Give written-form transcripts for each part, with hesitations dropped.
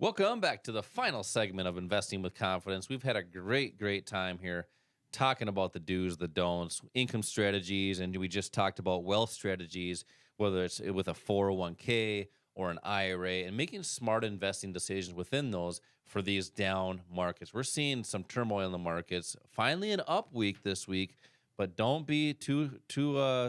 Welcome back to the final segment of Investing with Confidence. We've had a great time here talking about the do's, the don'ts, income strategies, and we just talked about wealth strategies, whether it's with a 401k or an IRA, and making smart investing decisions within those for these down markets. We're seeing some turmoil in the markets. Finally, an up week this week, but don't be too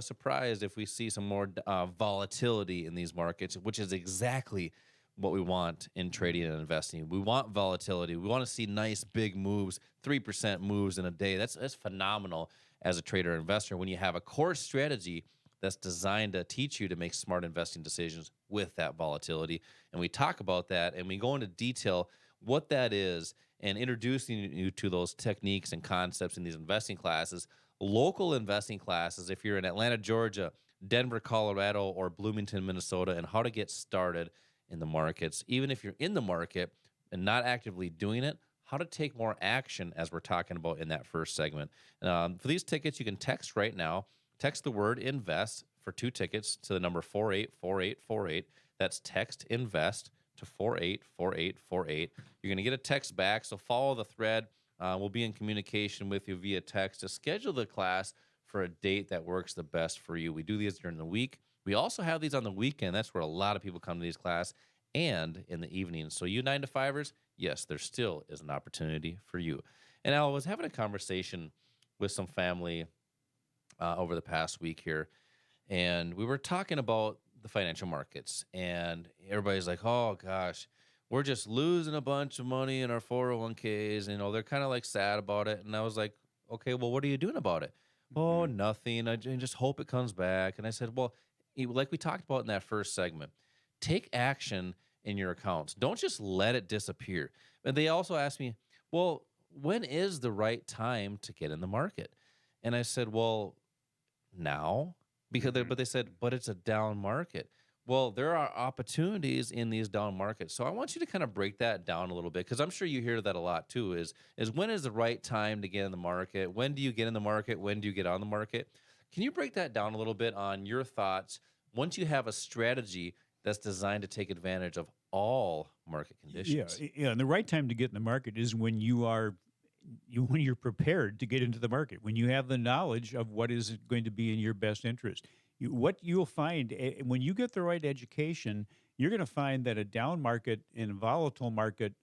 surprised if we see some more volatility in these markets, which is exactly what we want in trading and investing. We want volatility. We want to see nice big moves, 3% moves in a day. That's phenomenal as a trader or investor when you have a core strategy that's designed to teach you to make smart investing decisions with that volatility. And we talk about that and we go into detail what that is and introducing you to those techniques and concepts in these investing classes, local investing classes, if you're in Atlanta, Georgia, Denver, Colorado, or Bloomington, Minnesota, and how to get started in the markets. Even if you're in the market and not actively doing it, how to take more action, as we're talking about in that first segment. For these tickets, you can text right now. Text the word invest for 2 tickets to the number 484848. That's text invest to 484848. You're going to get a text back, so follow the thread. We'll be in communication with you via text to schedule the class for a date that works the best for you. We do these during the week. We also have these on the weekend. That's where a lot of people come to these classes, and in the evenings. So you 9-to-5ers, yes, there still is an opportunity for you. And I was having a conversation with some family over the past week here, and we were talking about the financial markets, and everybody's like, oh gosh, we're just losing a bunch of money in our 401ks. You know, they're kind of like sad about it. And I was like, okay, well, what are you doing about it? Oh, nothing. I just hope it comes back. And I said, well, like we talked about in that first segment, take action in your accounts. Don't just let it disappear. And they also asked me, well, when is the right time to get in the market? And I said, well, now, because but they said, but it's a down market. Well, there are opportunities in these down markets. So I want you to kind of break that down a little bit, because I'm sure you hear that a lot too, is when is the right time to get in the market? When do you get in the market? When do you get on the market? Can you break that down a little bit on your thoughts once you have a strategy that's designed to take advantage of all market conditions? Yeah. And the right time to get in the market is when when you're prepared to get into the market, when you have the knowledge of what is going to be in your best interest. What you'll find when you get the right education, you're going to find that a down market and a volatile market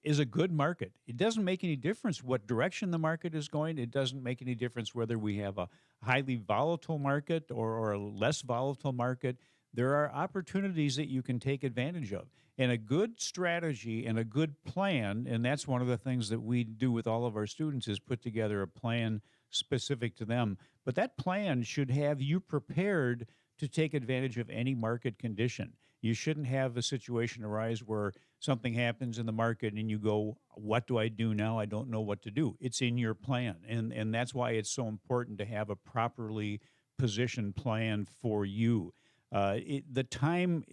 is a good market. It doesn't make any difference what direction the market is going. It doesn't make any difference whether we have a highly volatile market or a less volatile market. There are opportunities that you can take advantage of. And a good strategy and a good plan, and that's one of the things that we do with all of our students, is put together a plan specific to them. But that plan should have you prepared to take advantage of any market condition. You shouldn't have a situation arise where something happens in the market and you go, what do I do now? I don't know what to do. It's in your plan. And that's why it's so important to have a properly positioned plan for you. The time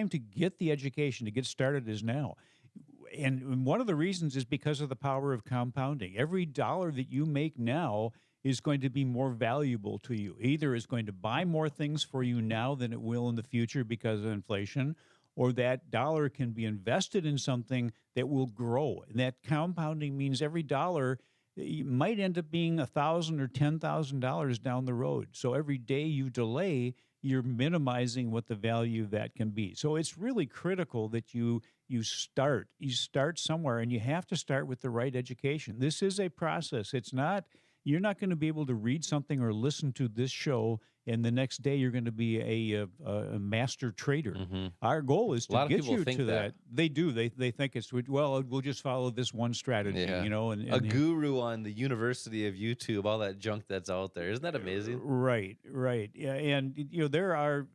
to get the education, to get started, is now. And one of the reasons is because of the power of compounding. Every dollar that you make now is going to be more valuable to you. Either it's going to buy more things for you now than it will in the future because of inflation, or that dollar can be invested in something that will grow. And that compounding means every dollar might end up being $1,000 or $10,000 down the road. So every day you delay, you're minimizing what the value of that can be. So it's really critical that you start somewhere, and you have to start with the right education. This is a process. You're not going to be able to read something or listen to this show and the next day you're going to be a master trader. Our goal is to get you to that. They do. They think it's, well, we'll just follow this one strategy, you know. And a guru on the University of YouTube, all that junk that's out there. Isn't that amazing? Right. Yeah, and there are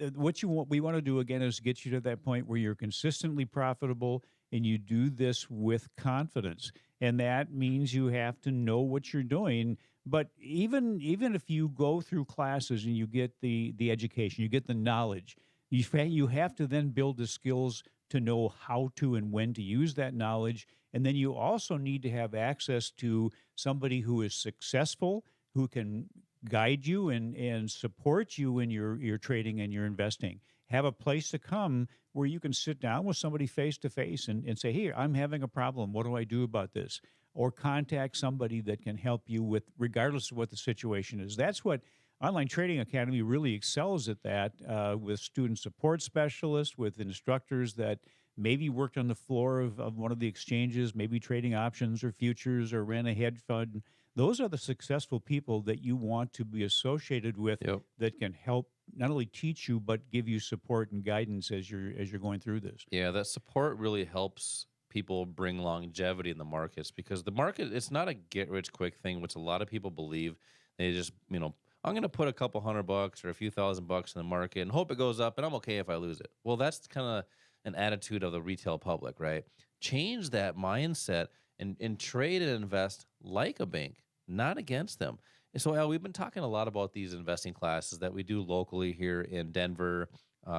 we want to do again is get you to that point where you're consistently profitable and you do this with confidence. And that means you have to know what you're doing. But even if you go through classes and you get the education, you get the knowledge, you have to then build the skills to know how to and when to use that knowledge. And then you also need to have access to somebody who is successful, who can guide you and support you in your trading and your investing. Have a place to come where you can sit down with somebody face to face and say, "Hey, I'm having a problem. What do I do about this?" Or contact somebody that can help you with, regardless of what the situation is. That's what Online Trading Academy really excels at, that with student support specialists, with instructors that maybe worked on the floor of one of the exchanges, maybe trading options or futures or ran a hedge fund. Those are the successful people that you want to be associated with, Yep. that can help not only teach you but give you support and guidance as you're going through this. Yeah, that support really helps people bring longevity in the markets, because the market, it's not a get rich quick thing, which a lot of people believe. They just, I'm going to put a couple $100 or a few $1,000 in the market and hope it goes up and I'm okay if I lose it. Well, that's kind of an attitude of the retail public, right? Change that mindset and trade and invest like a bank, not against them. And so, Al, we've been talking a lot about these investing classes that we do locally here in Denver,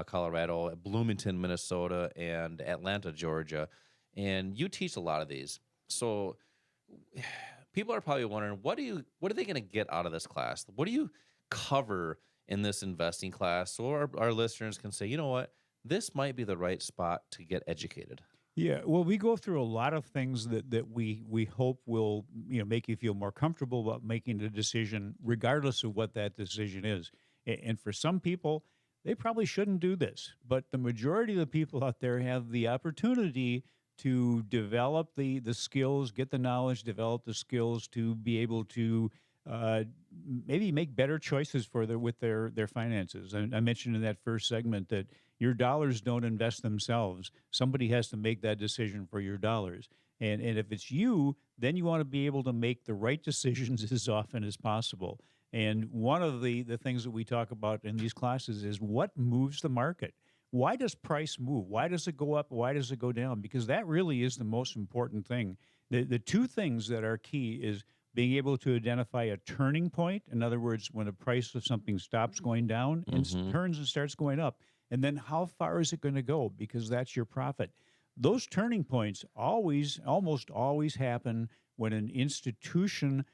Colorado, Bloomington, Minnesota, and Atlanta, Georgia. And you teach a lot of these. So people are probably wondering, what are they going to get out of this class? What do you cover in this investing class? So our listeners can say, you know what, this might be the right spot to get educated. Yeah, well, we go through a lot of things that we hope will make you feel more comfortable about making a decision, regardless of what that decision is. And for some people, they probably shouldn't do this, but the majority of the people out there have the opportunity to develop the skills, get the knowledge, develop the skills to be able to uh, maybe make better choices with their finances. I mentioned in that first segment that your dollars don't invest themselves. Somebody has to make that decision for your dollars. And if it's you, then you want to be able to make the right decisions as often as possible. And one of the things that we talk about in these classes is what moves the market. Why does price move? Why does it go up? Why does it go down? Because that really is the most important thing. The two things that are key is being able to identify a turning point. In other words, when the price of something stops going down and turns and starts going up. And then how far is it going to go? Because that's your profit. Those turning points almost always happen when an institution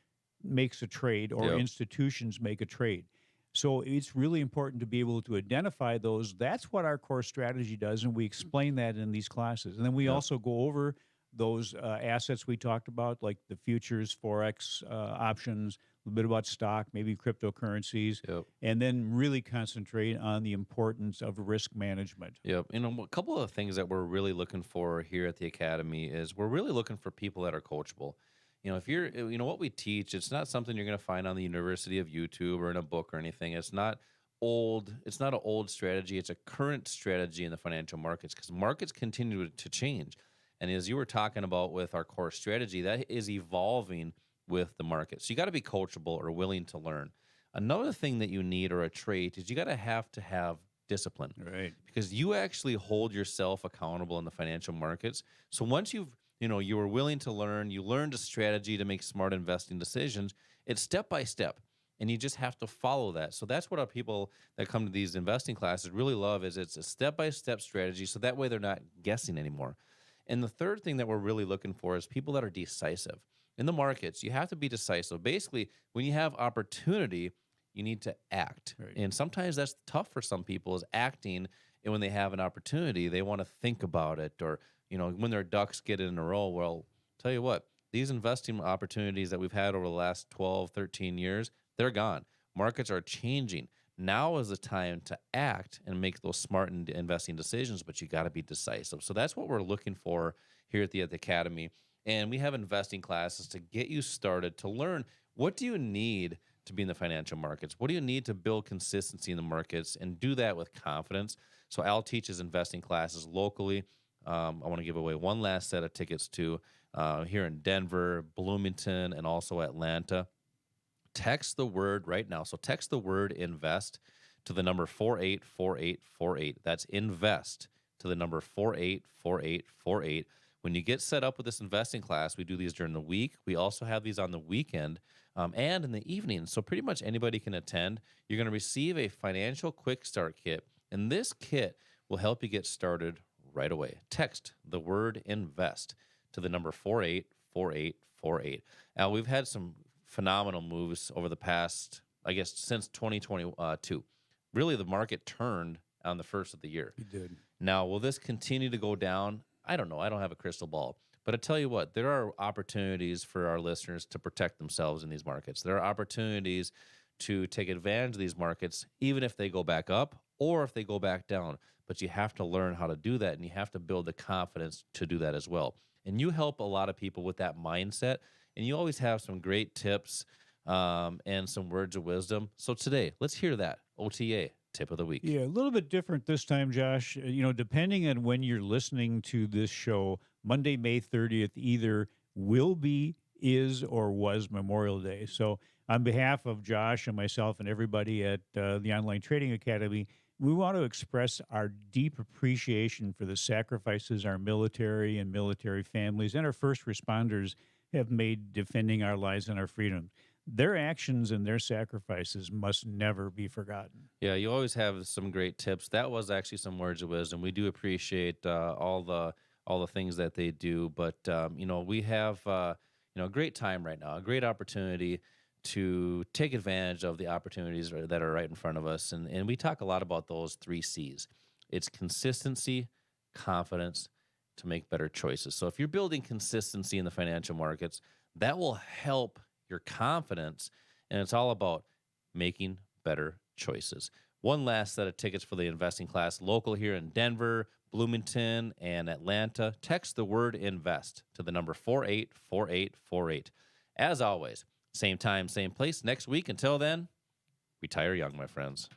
makes a trade or Yep. institutions make a trade. So it's really important to be able to identify those. That's what our core strategy does, and we explain that in these classes. And then we Yep. also go over those assets we talked about, like the futures, Forex, options, a little bit about stock, maybe cryptocurrencies, Yep. and then really concentrate on the importance of risk management. Yep. A couple of things that we're really looking for here at the Academy is we're really looking for people that are coachable. If you're, what we teach, it's not something you're going to find on the University of YouTube or in a book or anything. It's not old. It's not an old strategy. It's a current strategy in the financial markets, because markets continue to change. And as you were talking about with our core strategy, that is evolving with the market. So you got to be coachable or willing to learn. Another thing that you need, or a trait, is you got to have discipline, Right. because you actually hold yourself accountable in the financial markets. So once you were willing to learn, you learned a strategy to make smart investing decisions. It's step by step, and you just have to follow that. So that's what our people that come to these investing classes really love, is it's a step by step strategy. So that way they're not guessing anymore. And the third thing that we're really looking for is people that are decisive. In the markets, you have to be decisive. Basically, when you have opportunity, you need to act. Right. And sometimes that's tough for some people, is acting. And when they have an opportunity, they want to think about it. Or, when their ducks get in a row, well, tell you what, these investing opportunities that we've had over the last 12, 13 years, they're gone. Markets are changing. Now is the time to act and make those smart investing decisions, but you got to be decisive. So that's what we're looking for here at the Academy. And we have investing classes to get you started, to learn, what do you need to be in the financial markets? What do you need to build consistency in the markets and do that with confidence? So Al teaches investing classes locally. I want to give away one last set of tickets to here in Denver, Bloomington, and also Atlanta. Text the word right now. So text the word invest to the number 484848. That's invest to the number 484848. When you get set up with this investing class, we do these during the week. We also have these on the weekend and in the evening. So pretty much anybody can attend. You're going to receive a financial quick start kit, and this kit will help you get started right away. Text the word invest to the number 484848. Now, we've had some phenomenal moves over the past I guess, since 2022. Really, the market turned on the first of the year. It did. Now, will this continue to go down? I don't know. I don't have a crystal ball. But I tell you what, there are opportunities for our listeners to protect themselves in these markets. There are opportunities to take advantage of these markets, even if they go back up or if they go back down. But you have to learn how to do that, and you have to build the confidence to do that as well. And you help a lot of people with that mindset, and you always have some great tips and some words of wisdom. So today, let's hear that OTA tip of the week. Yeah, a little bit different this time, Josh. Depending on when you're listening to this show, Monday, May 30th, either will be, is, or was Memorial Day. So, on behalf of Josh and myself and everybody at the Online Trading Academy, we want to express our deep appreciation for the sacrifices our military and military families and our first responders have made defending our lives and our freedom. Their actions and their sacrifices must never be forgotten. Yeah, you always have some great tips. That was actually some words of wisdom. We do appreciate all the things that they do, but we have a great time right now, a great opportunity to take advantage of the opportunities that are right in front of us, and we talk a lot about those 3 C's. It's consistency, confidence, to make better choices. So if you're building consistency in the financial markets, that will help your confidence, and it's all about making better choices. One last set of tickets for the investing class, local here in Denver, Bloomington, and Atlanta. Text the word INVEST to the number 484848. As always, same time, same place next week. Until then, retire young, my friends.